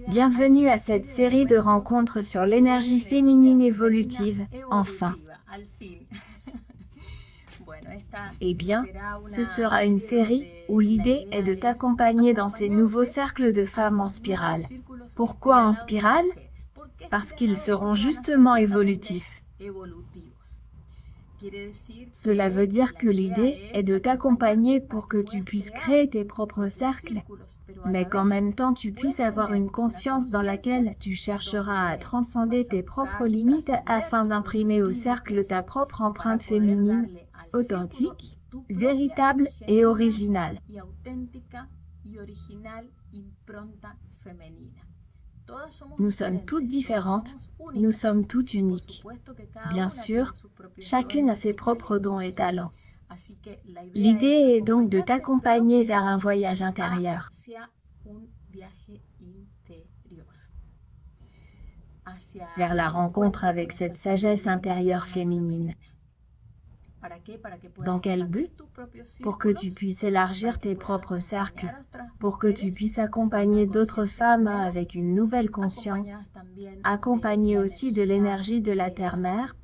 Bienvenue à cette série de rencontres sur l'énergie féminine évolutive, enfin. Eh bien, ce sera une série où l'idée est de t'accompagner dans ces nouveaux cercles de femmes en spirale. Pourquoi en spirale? Parce qu'ils seront justement évolutifs. Cela veut dire que l'idée est de t'accompagner pour que tu puisses créer tes propres cercles, mais qu'en même temps tu puisses avoir une conscience dans laquelle tu chercheras à transcender tes propres limites afin d'imprimer au cercle ta propre empreinte féminine, authentique, véritable et originale. Nous sommes toutes différentes, nous sommes toutes uniques. Bien sûr, chacune a ses propres dons et talents. L'idée est donc de t'accompagner vers un voyage intérieur. Vers la rencontre avec cette sagesse intérieure féminine. Dans quel but? Pour que tu puisses élargir tes propres cercles, pour que tu puisses accompagner d'autres femmes avec une nouvelle conscience, accompagner aussi de l'énergie de la Terre-Mère,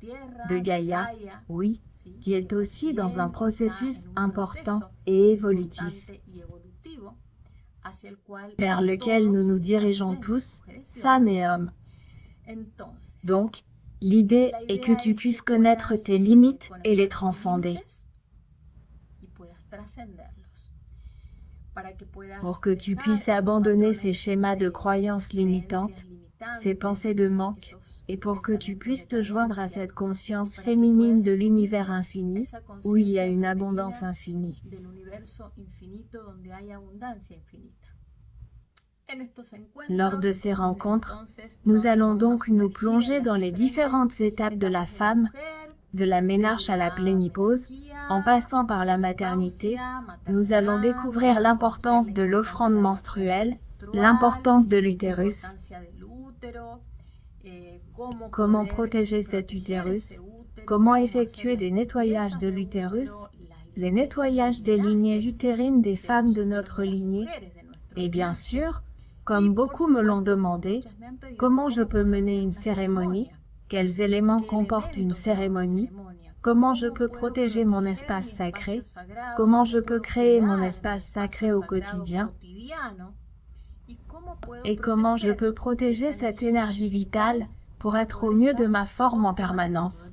de Gaïa, oui, qui est aussi dans un processus important et évolutif, vers lequel nous nous dirigeons tous, femmes et hommes. Donc, l'idée est que tu puisses connaître tes limites et les transcender. Pour que tu puisses abandonner ces schémas de croyances limitantes, ces pensées de manque, et pour que tu puisses te joindre à cette conscience féminine de l'univers infini, où il y a une abondance infinie. Lors de ces rencontres, nous allons donc nous plonger dans les différentes étapes de la femme, de la ménarche à la plénipause, en passant par la maternité. Nous allons découvrir l'importance de l'offrande menstruelle, l'importance de l'utérus, comment protéger cet utérus, comment effectuer des nettoyages de l'utérus, les nettoyages des lignées utérines des femmes de notre lignée, et bien sûr, comme beaucoup me l'ont demandé, comment je peux mener une cérémonie, quels éléments comporte une cérémonie, comment je peux protéger mon espace sacré, comment je peux créer mon espace sacré au quotidien, et comment je peux protéger cette énergie vitale pour être au mieux de ma forme en permanence.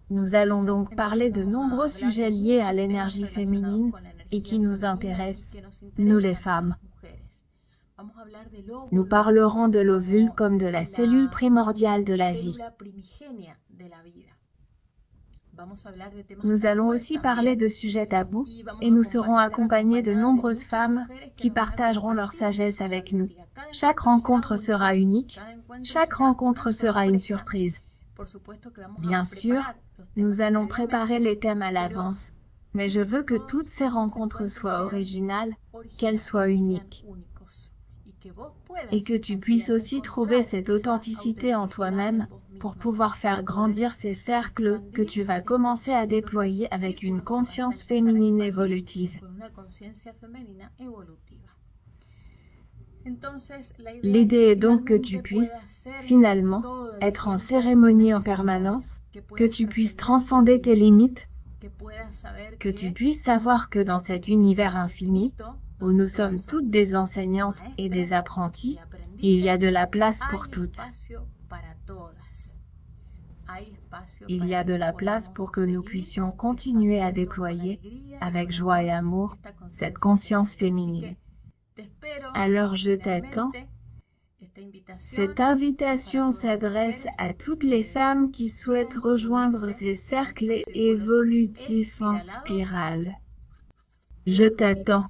Nous allons donc parler de nombreux sujets liés à l'énergie féminine et qui nous intéressent, nous les femmes. Nous parlerons de l'ovule comme de la cellule primordiale de la vie. Nous allons aussi parler de sujets tabous et nous serons accompagnés de nombreuses femmes qui partageront leur sagesse avec nous. Chaque rencontre sera unique, chaque rencontre sera une surprise. Bien sûr, nous allons préparer les thèmes à l'avance, mais je veux que toutes ces rencontres soient originales, qu'elles soient uniques. Et que tu puisses aussi trouver cette authenticité en toi-même pour pouvoir faire grandir ces cercles que tu vas commencer à déployer avec une conscience féminine évolutive. L'idée est donc que tu puisses, finalement, être en cérémonie en permanence, que tu puisses transcender tes limites, que tu puisses savoir que dans cet univers infini, où nous sommes toutes des enseignantes et des apprentis, il y a de la place pour toutes. Il y a de la place pour que nous puissions continuer à déployer, avec joie et amour, cette conscience féminine. Alors je t'attends. Cette invitation s'adresse à toutes les femmes qui souhaitent rejoindre ces cercles évolutifs en spirale. Je t'attends.